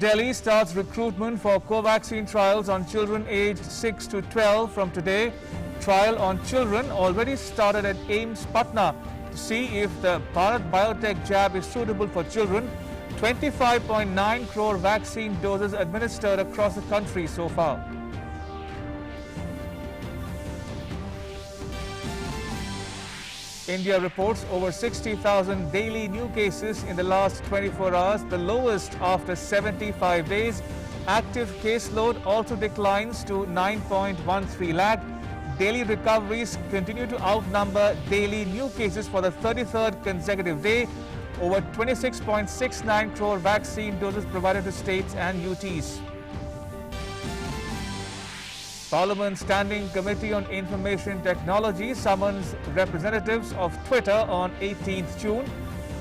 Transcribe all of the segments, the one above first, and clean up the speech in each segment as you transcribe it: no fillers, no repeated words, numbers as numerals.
Delhi starts recruitment for COVAXIN trials on children aged 6 to 12 from today. Trial on children already started at AIIMS Patna to see if the Bharat Biotech jab is suitable for children. 25.9 crore vaccine doses administered across the country so far. India reports over 60,000 daily new cases in the last 24 hours, the lowest after 75 days. Active caseload also declines to 9.13 lakh. Daily recoveries continue to outnumber daily new cases for the 33rd consecutive day. Over 26.69 crore vaccine doses provided to states and UTs. Parliament Standing Committee on Information Technology summons representatives of Twitter on 18th June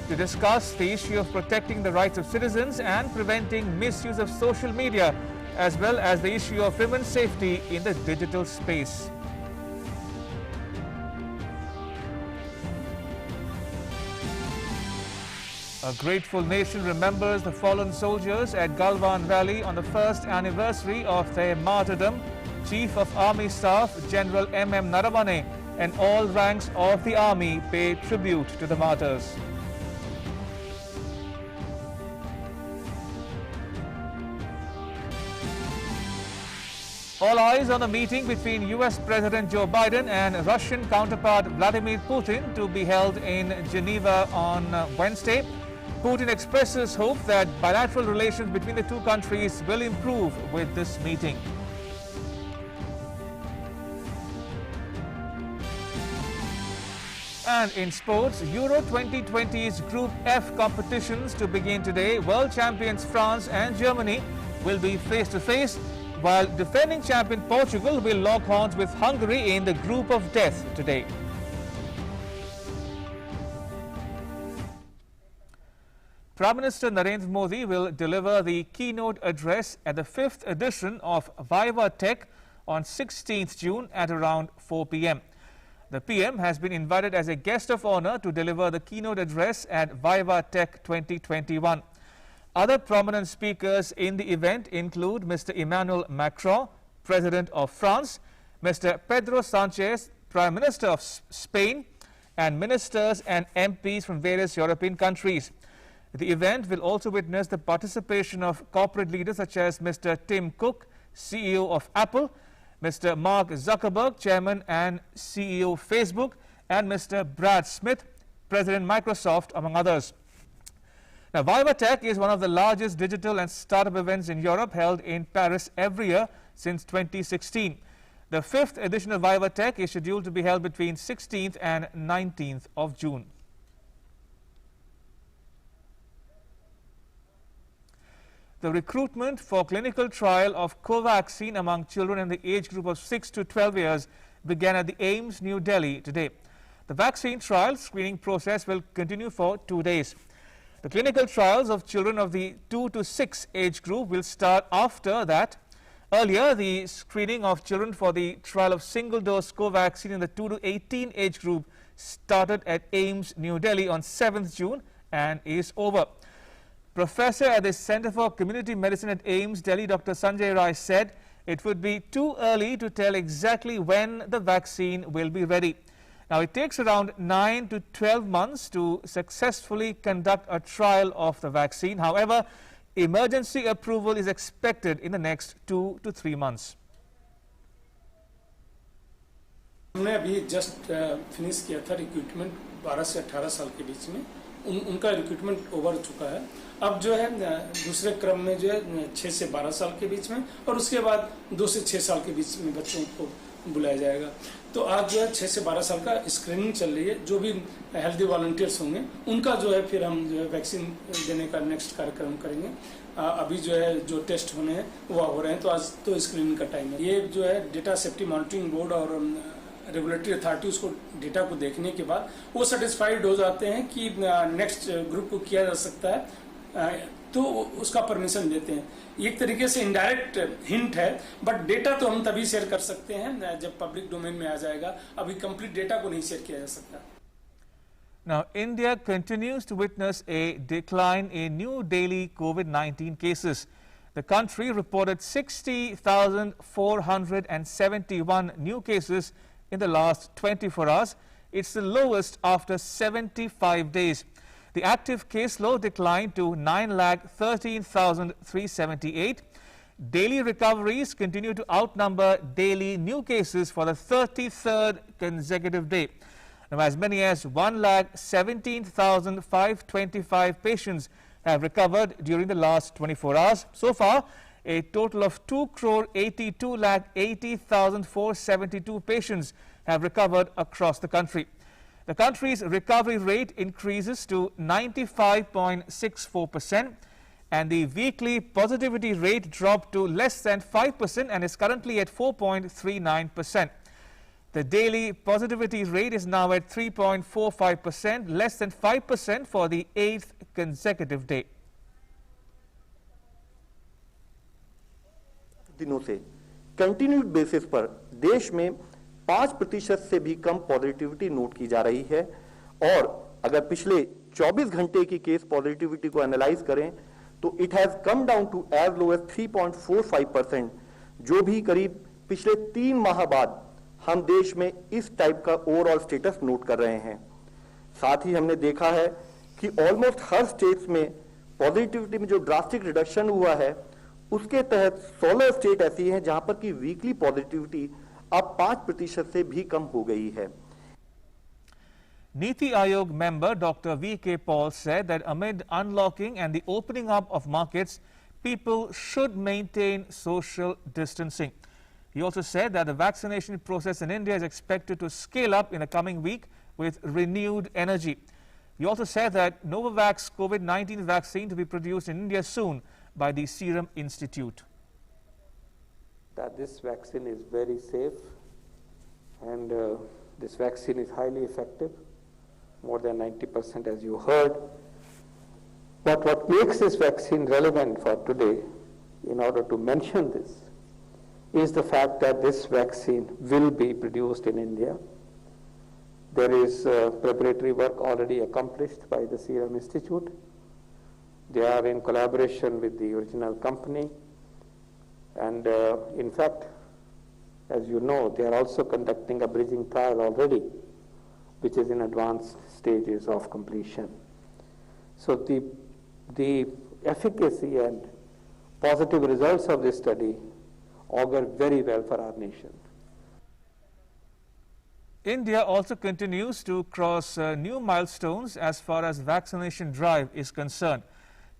to discuss the issue of protecting the rights of citizens and preventing misuse of social media, as well as the issue of women's safety in the digital space. A grateful nation remembers the fallen soldiers at Galwan Valley on the first anniversary of their martyrdom. Chief of Army Staff General M.M. Naravane and all ranks of the Army pay tribute to the martyrs. All eyes on the meeting between US President Joe Biden and Russian counterpart Vladimir Putin to be held in Geneva on Wednesday. Putin expresses hope that bilateral relations between the two countries will improve with this meeting. And in sports, Euro 2020's Group F competitions to begin today. World champions France and Germany will be face-to-face, while defending champion Portugal will lock horns with Hungary in the group of death today. Prime Minister Narendra Modi will deliver the keynote address at the 5th edition of VivaTech on 16th June at around 4 p.m. The PM has been invited as a guest of honor to deliver the keynote address at VivaTech 2021. Other prominent speakers in the event include Mr. Emmanuel Macron, President of France, Mr. Pedro Sanchez, Prime Minister of Spain, and ministers and MPs from various European countries. The event will also witness the participation of corporate leaders such as Mr. Tim Cook, CEO of Apple, Mr. Mark Zuckerberg, Chairman and CEO Facebook, and Mr. Brad Smith, President Microsoft, among others. Now, VivaTech is one of the largest digital and startup events in Europe, held in Paris every year since 2016. The 5th edition of VivaTech is scheduled to be held between 16th and 19th of June. The recruitment for clinical trial of COVAXIN among children in the age group of 6 to 12 years began at the AIIMS New Delhi today. The vaccine trial screening process will continue for 2 days. The clinical trials of children of the 2 to 6 age group will start after that. Earlier, the screening of children for the trial of single-dose COVAXIN in the 2 to 18 age group started at AIIMS New Delhi on 7th June and is over. Professor at the Center for Community Medicine at AIIMS Delhi, Dr. Sanjay Rai, said it would be too early to tell exactly when the vaccine will be ready. Now, it takes around 9 to 12 months to successfully conduct a trial of the vaccine. However, emergency approval is expected in the next 2 to 3 months. हमने अभी just finish किया था recruitment 12 से 18 साल के बीच में उनका recruitment over चुका है। अब जो है दूसरे क्रम में जो है 6 से 12 साल के बीच में और उसके बाद 2 से 6 साल के बीच में बच्चों को बुलाया जाएगा। तो आज जो है 6 से 12 साल का स्क्रीनिंग चल रही है। जो भी हेल्दी वॉलंटियर्स होंगे उनका जो है फिर हम जो है वैक्सीन देने का नेक्स्ट कार्यक्रम करेंगे। अभी जो है जो टेस्ट होने हैं वो हो रहे हैं, तो आज तो स्क्रीनिंग का टाइम है। ये जो है डेटा सेफ्टी मॉनिटरिंग बोर्ड और रेगुलेटरी अथॉरिटी उसको डेटा को देखने के बाद वो सेटिस्फाइड हो जाते हैं कि नेक्स्ट ग्रुप को किया जा सकता है, तो उसका परमिशन देते हैं। एक तरीके से इनडायरेक्ट हिंट है, बट डेटा तो हम तभी शेयर कर सकते हैं जब पब्लिक डोमेन में आ जाएगा। अभी कंप्लीट डेटा को नहीं शेयर किया जा सकता। Now, India continues to witness a decline in new daily COVID-19 cases. The country reported 60,471 new cases in the last 24 hours. It's the lowest after 75 days. The active caseload declined to 9,13,378. Daily recoveries continue to outnumber daily new cases for the 33rd consecutive day. Now, as many as 1,17,525 patients have recovered during the last 24 hours. So far, a total of 2,82,80,472 patients have recovered across the country. The country's recovery rate increases to 95.64%, and the weekly positivity rate dropped to less than 5% and is currently at 4.39%. The daily positivity rate is now at 3.45%, less than 5% for the 8th consecutive day. दिनों से continued basis पर देश में 5% से भी कम positivity note की जा रही है और अगर पिछले 24 घंटे की केस पॉजिटिविटी को एनालाइज करें तो it has come down to as low as 3.45%, जो भी करीब पिछले 3 माह बाद हम देश में इस टाइप का ओवरऑल स्टेटस नोट कर रहे हैं। साथ ही हमने देखा है कि ऑलमोस्ट हर स्टेट्स में पॉजिटिविटी में जो ड्रास्टिक रिडक्शन हुआ है उसके तहत 16 स्टेट ऐसी हैं जहां पर की वीकली पॉजिटिविटी अब 5% से भी कम हो गई है। Niti Aayog member Dr. V.K. Paul said that amid unlocking and the opening up of markets, people should maintain social distancing. He also said that the vaccination process in India is expected to scale up in the coming week with renewed energy. He also said that Novavax COVID-19 vaccine to be produced in India soon by the Serum Institute. That this vaccine is very safe and this vaccine is highly effective, more than 90% as you heard. But what makes this vaccine relevant for today, in order to mention this, is the fact that this vaccine will be produced in India. There is preparatory work already accomplished by the Serum Institute. They are in collaboration with the original company. And in fact, as you know, they are also conducting a bridging trial already, which is in advanced stages of completion. So the efficacy and positive results of this study augur very well for our nation. India also continues to cross new milestones as far as vaccination drive is concerned.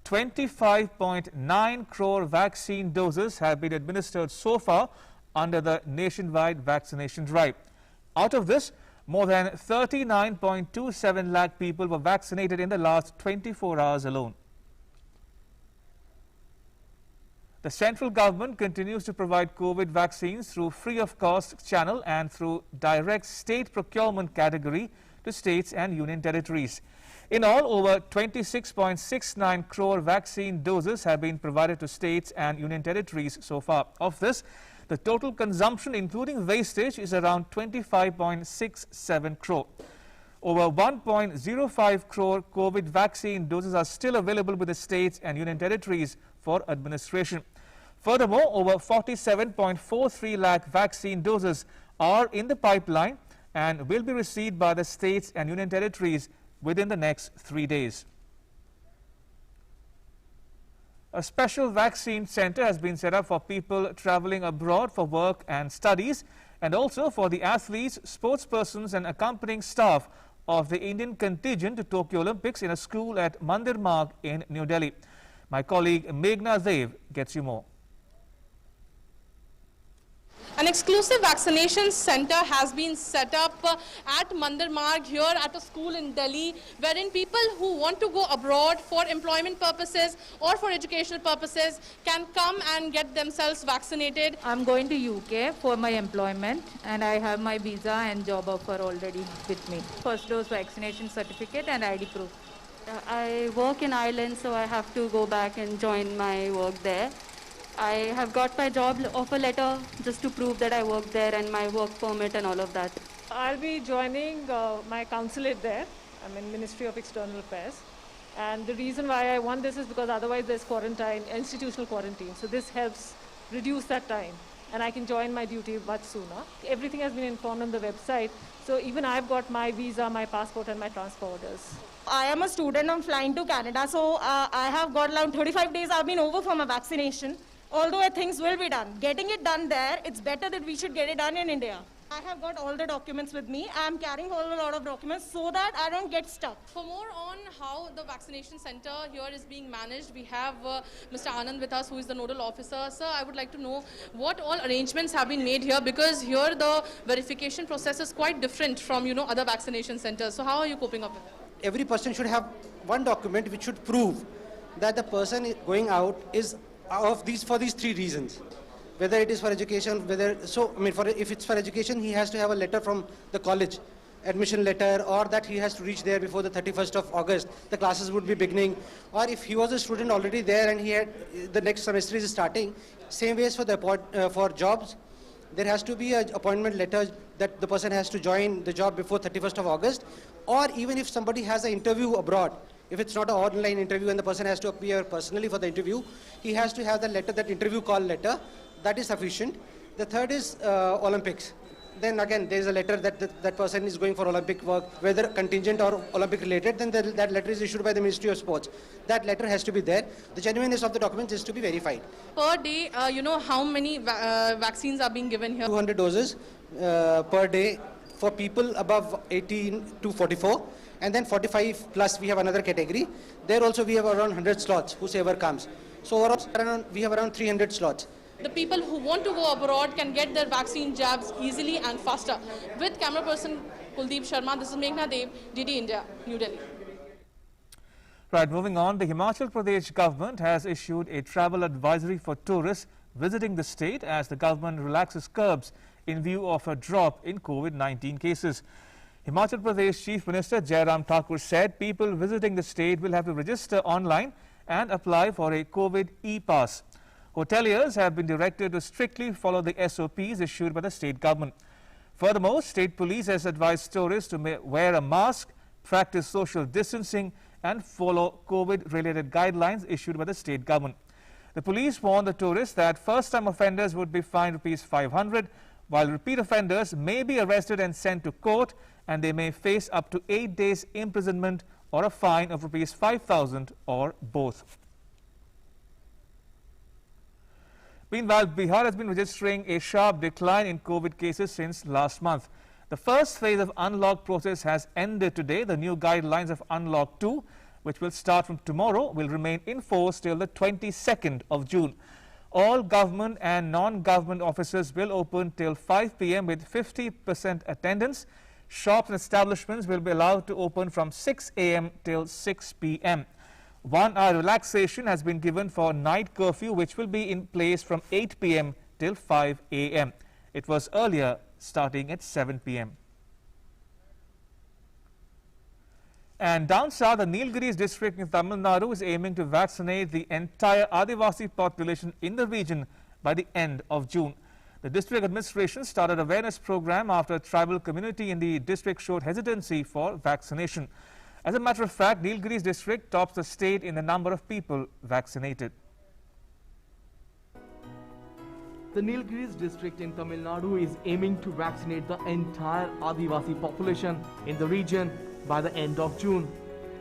25.9 crore vaccine doses have been administered so far under the nationwide vaccination drive. Out of this, more than 39.27 lakh people were vaccinated in the last 24 hours alone. The central government continues to provide COVID vaccines through free of cost channel and through direct state procurement category to states and union territories. In all, over 26.69 crore vaccine doses have been provided to states and union territories so far. Of this, the total consumption including wastage is around 25.67 crore. Over 1.05 crore COVID vaccine doses are still available with the states and union territories for administration. Furthermore, over 47.43 lakh vaccine doses are in the pipeline and will be received by the states and union territories within the next 3 days. A special vaccine center has been set up for people traveling abroad for work and studies, and also for the athletes, sportspersons and accompanying staff of the Indian contingent to Tokyo Olympics in a school at Mandir Marg in New Delhi. My colleague Meghna Dev gets you more. An exclusive vaccination center has been set up at Mandir Marg here at a school in Delhi, wherein people who want to go abroad for employment purposes or for educational purposes can come and get themselves vaccinated. I'm going to UK for my employment and I have my visa and job offer already with me. First dose vaccination certificate and ID proof. I work in Ireland, so I have to go back and join my work there. I have got my job offer letter just to prove that I work there and my work permit and all of that. I'll be joining my consulate there. I'm in Ministry of External Affairs. And the reason why I want this is because otherwise there's quarantine, institutional quarantine. So this helps reduce that time, and I can join my duty much sooner. Everything has been informed on the website. So even I've got my visa, my passport, and my transfer orders. I am a student. I'm flying to Canada, so I have got around 35 days. I've been over for my vaccination. Although things will be done. Getting it done there, it's better that we should get it done in India. I have got all the documents with me. I'm carrying a whole lot of documents so that I don't get stuck. For more on how the vaccination center here is being managed, we have Mr. Anand with us, who is the nodal officer. Sir, I would like to know what all arrangements have been made here, because here the verification process is quite different from, other vaccination centers. So how are you coping up with it? Every person should have one document which should prove that the person going out is for these three reasons. Whether it is for education, if it's for education, he has to have a letter from the college, admission letter, or that he has to reach there before the 31st of August. The classes would be beginning. Or if he was a student already there and he had the next semester is starting, same ways for jobs, there has to be an appointment letter that the person has to join the job before 31st of August. Or even if somebody has an interview abroad, if it's not an online interview and the person has to appear personally for the interview, he has to have the letter, that interview call letter. That is sufficient. The third is Olympics. Then again, there is a letter that that person is going for Olympic work, whether contingent or Olympic related, then that letter is issued by the Ministry of Sports. That letter has to be there. The genuineness of the documents is to be verified. Per day, how many vaccines are being given here? 200 doses per day for people above 18 to 44. And then 45 plus, we have another category. There also we have around 100 slots, whosoever comes. So overall, we have around 300 slots. The people who want to go abroad can get their vaccine jabs easily and faster. With camera person Kuldeep Sharma, this is Meghna Dev, DD India, New Delhi. Right, moving on, the Himachal Pradesh government has issued a travel advisory for tourists visiting the state as the government relaxes curbs in view of a drop in COVID-19 cases. Himachal Pradesh Chief Minister Jairam Thakur said people visiting the state will have to register online and apply for a COVID e-pass. Hoteliers have been directed to strictly follow the SOPs issued by the state government. Furthermore, state police has advised tourists to wear a mask, practice social distancing and follow COVID-related guidelines issued by the state government. The police warned the tourists that first-time offenders would be fined ₹500, while repeat offenders may be arrested and sent to court, and they may face up to 8 days imprisonment or a fine of ₹5,000 or both. Meanwhile, Bihar has been registering a sharp decline in COVID cases since last month. The first phase of unlock process has ended today. The new guidelines of Unlock 2, which will start from tomorrow, will remain in force till the 22nd of June. All government and non-government offices will open till 5 p.m. with 50% attendance. Shops and establishments will be allowed to open from 6 a.m. till 6 p.m. 1 hour relaxation has been given for night curfew, which will be in place from 8 p.m. till 5 a.m. It was earlier starting at 7 p.m. And down south, the Nilgiris district in Tamil Nadu is aiming to vaccinate the entire adivasi population in the region by the end of June. The district administration started an awareness program after a tribal community in the district showed hesitancy for vaccination. As a matter of fact, Nilgiris district tops the state in the number of people vaccinated. The Nilgiris district in Tamil Nadu is aiming to vaccinate the entire Adivasi population in the region by the end of June.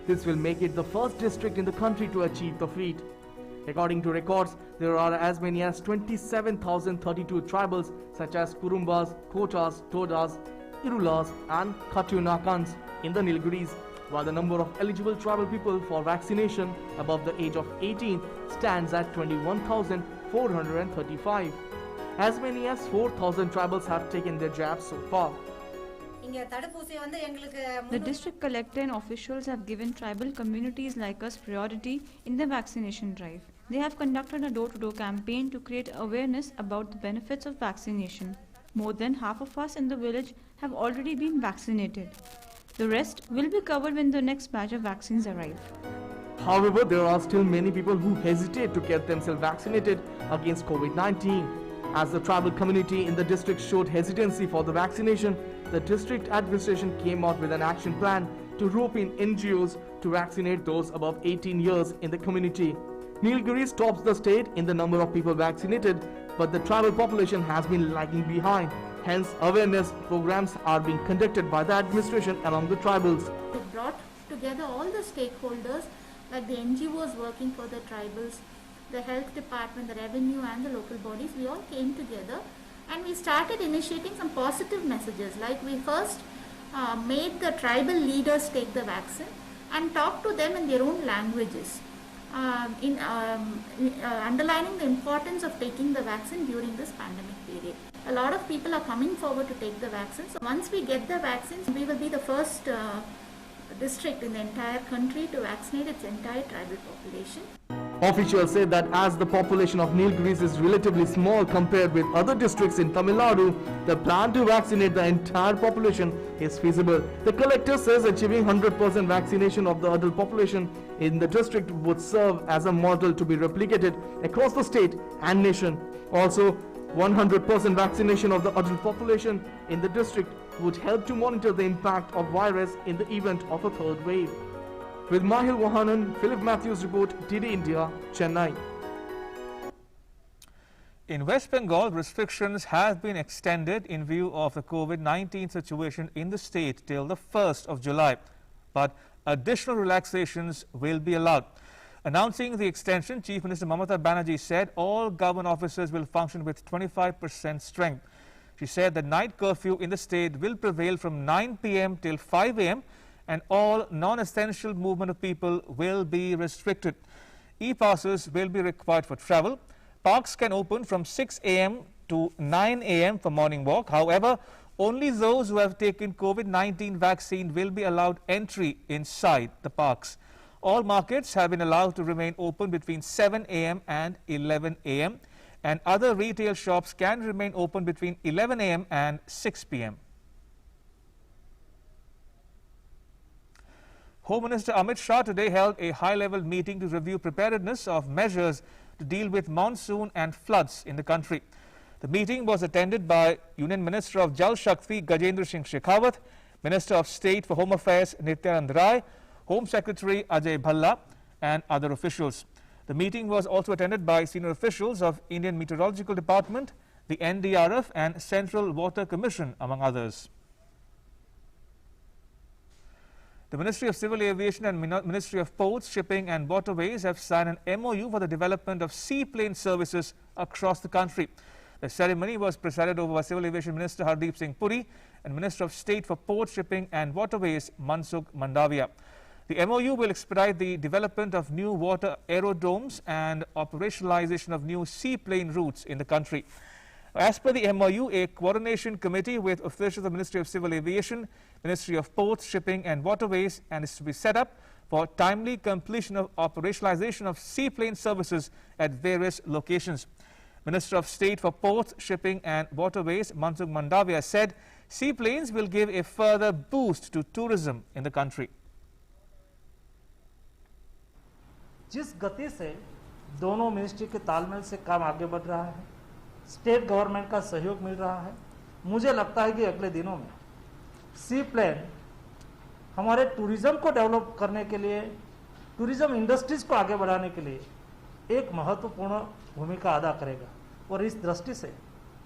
This will make it the first district in the country to achieve the feat. According to records, there are as many as 27,032 tribals such as Kurumbas, Kotas, Todas, Irulas and Katunakans in the Nilgiris, while the number of eligible tribal people for vaccination above the age of 18 stands at 21,435. As many as 4,000 tribals have taken their jabs so far. The district collector and officials have given tribal communities like us priority in the vaccination drive. They have conducted a door-to-door campaign to create awareness about the benefits of vaccination. More than half of us in the village have already been vaccinated. The rest will be covered when the next batch of vaccines arrive. However, there are still many people who hesitate to get themselves vaccinated against COVID-19. As the tribal community in the district showed hesitancy for the vaccination, the district administration came out with an action plan to rope in NGOs to vaccinate those above 18 years in the community. Nilgiris tops the state in the number of people vaccinated, but the tribal population has been lagging behind. Hence, awareness programs are being conducted by the administration along the tribals. It brought together all the stakeholders, like the NGOs working for the tribals, the health department, the revenue and the local bodies. We all came together and we started initiating some positive messages. Like we first made the tribal leaders take the vaccine and talk to them in their own languages, underlining the importance of taking the vaccine during this pandemic period. A lot of people are coming forward to take the vaccine. So once we get the vaccines, we will be the first district in the entire country to vaccinate its entire tribal population. Officials say that as the population of Nilgiris is relatively small compared with other districts in Tamil Nadu, the plan to vaccinate the entire population is feasible. The collector says achieving 100% vaccination of the adult population in the district would serve as a model to be replicated across the state and nation. Also, 100% vaccination of the adult population in the district would help to monitor the impact of virus in the event of a third wave. With Mahil Wahanan, Philip Matthews report, DD India, Chennai. In West Bengal, restrictions have been extended in view of the COVID-19 situation in the state till the 1st of July. But additional relaxations will be allowed. Announcing the extension, Chief Minister Mamata Banerjee said all government offices will function with 25% strength. She said the night curfew in the state will prevail from 9 p.m. till 5 a.m. and all non-essential movement of people will be restricted. E-passes will be required for travel. Parks can open from 6 a.m. to 9 a.m. for morning walk. However, only those who have taken COVID-19 vaccine will be allowed entry inside the parks. All markets have been allowed to remain open between 7 a.m. and 11 a.m. and other retail shops can remain open between 11 a.m. and 6 p.m. Home Minister Amit Shah today held a high-level meeting to review preparedness of measures to deal with monsoon and floods in the country. The meeting was attended by Union Minister of Jal Shakti Gajendra Singh Shekhawat, Minister of State for Home Affairs Nityanand Rai, Home Secretary Ajay Bhalla and other officials. The meeting was also attended by senior officials of Indian Meteorological Department, the NDRF and Central Water Commission, among others. The Ministry of Civil Aviation and Ministry of Ports, Shipping and Waterways have signed an MOU for the development of seaplane services across the country. The ceremony was presided over by Civil Aviation Minister Hardeep Singh Puri and Minister of State for Ports, Shipping and Waterways Mansukh Mandavia. The MOU will expedite the development of new water aerodromes and operationalization of new seaplane routes in the country. As per the MOU, a coordination committee with officials of the Ministry of Civil Aviation, Ministry of Ports, Shipping and Waterways and is to be set up for timely completion of operationalization of seaplane services at various locations. Minister of State for Ports, Shipping and Waterways Mansukh Mandavia said seaplanes will give a further boost to tourism in the country. जिस गति से दोनों ministry के तालमेल से काम आगे बढ़ रहा है, स्टेट गवर्नमेंट का सहयोग मिल रहा है, मुझे लगता है कि अगले दिनों में सी प्लेन हमारे टूरिज्म को डेवलप करने के लिए, टूरिज्म इंडस्ट्रीज को आगे बढ़ाने के लिए एक महत्वपूर्ण भूमिका अदा करेगा और इस दृष्टि से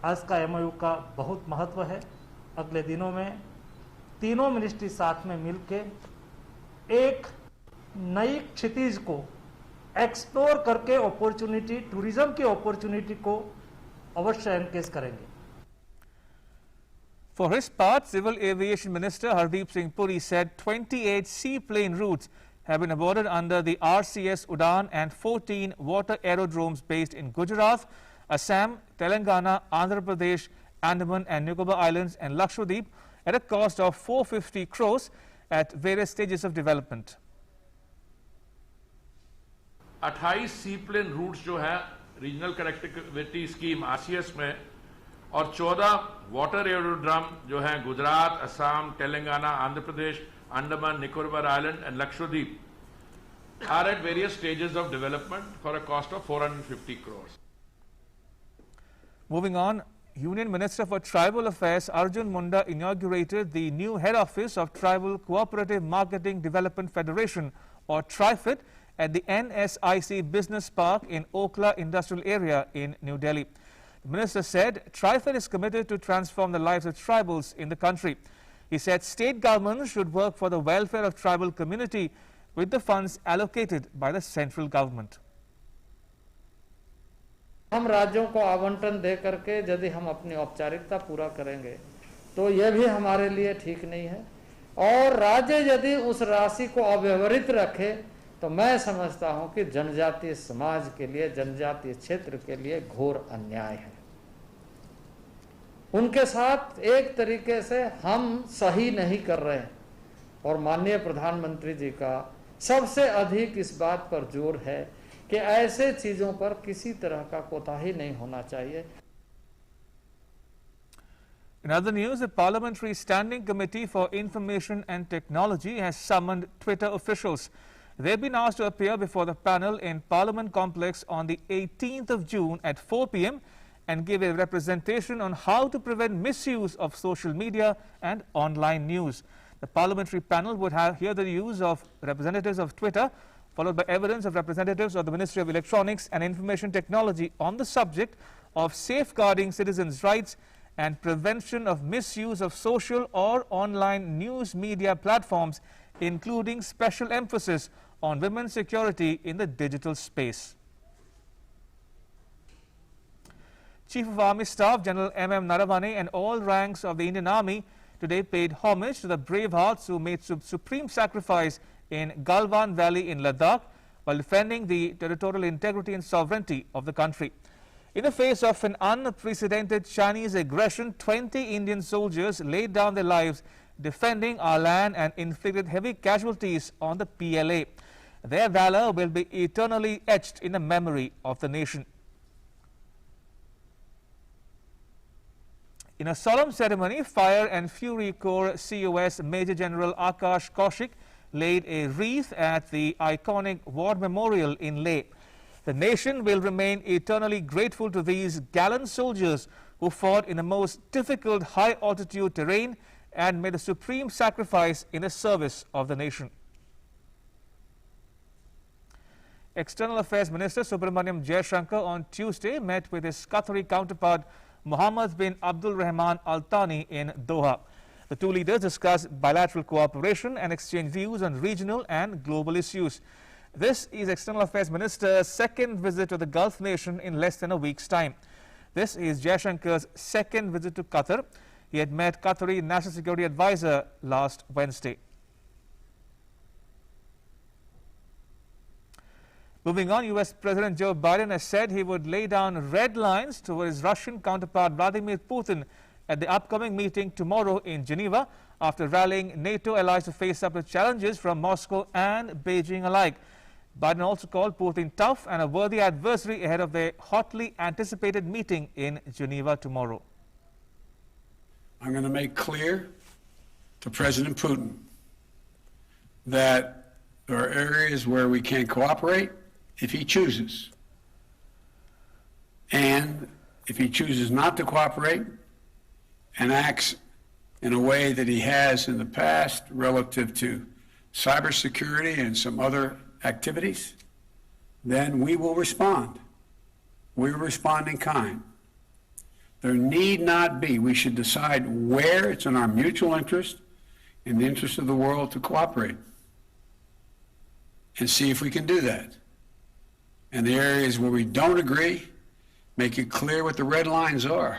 आज का MOU का बहुत महत्व है। अगले दिनों में तीनों मिनिस्ट्री साथ में मिलकर एक नई क्षितिज को एक्सप्लोर करके अपॉर्चुनिटी, टूरिज्म की अपॉर्चुनिटी को अवश्य एनकेज करेंगे। For his part, Civil Aviation Minister Hardeep Singh Puri said 28 seaplane routes have been awarded under the RCS Udan and 14 water aerodromes based in Gujarat, Assam, Telangana, Andhra Pradesh, Andaman and Nicobar Islands and Lakshadweep at a cost of 450 crores at various stages of development. 28 seaplane routes जो है regional connectivity scheme RCS में और 14 water aerodrome जो है Gujarat, Assam, Telangana, Andhra Pradesh, Andaman, Nicobar island and Lakshadweep are at various stages of development for a cost of 450 crores. Moving on, Union Minister for Tribal Affairs Arjun Munda inaugurated the new head office of Tribal Cooperative Marketing Development Federation, or TRIFED, at the NSIC Business Park in Okla Industrial Area in New Delhi. The minister said TRIFED is committed to transform the lives of tribals in the country. He said state governments should work for the welfare of tribal community with the funds allocated by the central government. हम राज्यों को आवंटन दे करके यदि हम अपनी औपचारिकता पूरा करेंगे तो यह भी हमारे लिए ठीक नहीं है, और राज्य यदि उस राशि को अव्यवहृत रखे तो मैं समझता हूं कि जनजातीय समाज के लिए, जनजातीय क्षेत्र के लिए घोर अन्याय है। उनके साथ एक तरीके से हम सही नहीं कर रहे हैं, और माननीय प्रधानमंत्री जी का सबसे अधिक इस बात पर जोर है कि ऐसे चीजों पर किसी तरह का कोताही नहीं होना चाहिए। In other news, the Parliamentary Standing Committee for Information and Technology has summoned Twitter officials. They've been asked to appear before the panel in Parliament Complex on the 18th of June at 4 p.m. and give a representation on how to prevent misuse of social media and online news. The parliamentary panel would hear the views of representatives of Twitter, followed by evidence of representatives of the Ministry of Electronics and Information Technology on the subject of safeguarding citizens' rights and prevention of misuse of social or online news media platforms, including special emphasis on women's security in the digital space. Chief of Army Staff General M.M. Naravane and all ranks of the Indian Army today paid homage to the brave hearts who made supreme sacrifice in Galwan Valley in Ladakh while defending the territorial integrity and sovereignty of the country. In the face of an unprecedented Chinese aggression, 20 Indian soldiers laid down their lives defending our land and inflicted heavy casualties on the PLA. Their valor will be eternally etched in the memory of the nation. In a solemn ceremony, Fire and Fury Corps COS Major General Akash Kaushik laid a wreath at the iconic War Memorial in Leh. The nation will remain eternally grateful to these gallant soldiers who fought in the most difficult high-altitude terrain and made a supreme sacrifice in the service of the nation. External Affairs Minister Subramaniam Jaishankar on Tuesday met with his Qatari counterpart Mohammed bin Abdul Rahman Al Thani in Doha. The two leaders discussed bilateral cooperation and exchanged views on regional and global issues. This is External Affairs Minister's second visit to the Gulf nation in less than a week's time. This is Jaishankar's second visit to Qatar. He had met Qatari National Security Advisor last Wednesday. Moving on, U.S. President Joe Biden has said he would lay down red lines to his Russian counterpart Vladimir Putin at the upcoming meeting tomorrow in Geneva after rallying NATO allies to face up to challenges from Moscow and Beijing alike. Biden also called Putin tough and a worthy adversary ahead of their hotly anticipated meeting in Geneva tomorrow. I'm going to make clear to President Putin that there are areas where we can't cooperate if he chooses. And if he chooses not to cooperate and acts in a way that he has in the past relative to cybersecurity and some other activities, then we will respond. We will respond in kind. There need not be. We should decide where it's in our mutual interest, in the interest of the world, to cooperate and see if we can do that. And the areas where we don't agree, make it clear what the red lines are.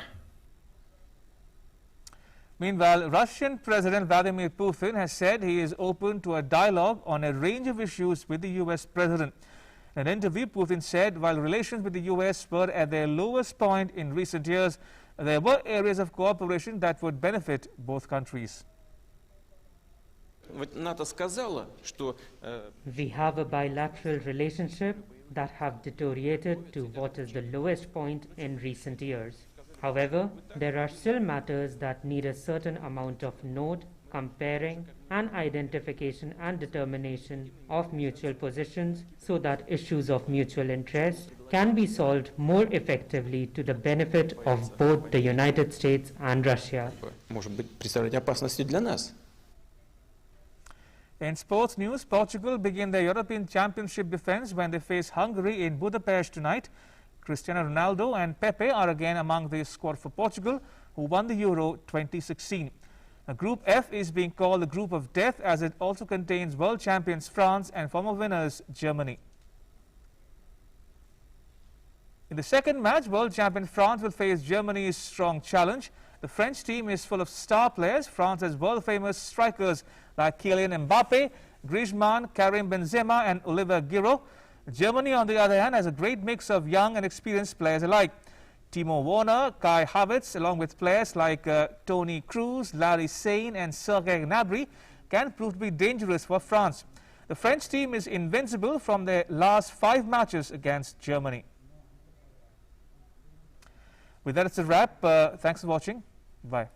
Meanwhile, Russian President Vladimir Putin has said he is open to a dialogue on a range of issues with the U.S. President. In an interview, Putin said while relations with the U.S. were at their lowest point in recent years, there were areas of cooperation that would benefit both countries. We have a bilateral relationship that have deteriorated to what is the lowest point in recent years. However, there are still matters that need a certain amount of node, comparing and identification and determination of mutual positions so that issues of mutual interest can be solved more effectively to the benefit of both the United States and Russia. In sports news, Portugal begin their European Championship defense when they face Hungary in Budapest tonight. Cristiano Ronaldo and Pepe are again among the squad for Portugal, who won the Euro 2016. Now, Group F is being called the Group of Death as it also contains world champions France and former winners Germany. In the second match, world champion France will face Germany's strong challenge. The French team is full of star players. France has world-famous strikers like Kylian Mbappe, Griezmann, Karim Benzema and Oliver Giroud. Germany, on the other hand, has a great mix of young and experienced players alike. Timo Werner, Kai Havertz, along with players like Toni Kroos, Larry Sane and Sergei Gnabry, can prove to be dangerous for France. The French team is invincible from their last 5 matches against Germany. With that, it's a wrap. Thanks for watching. Bye.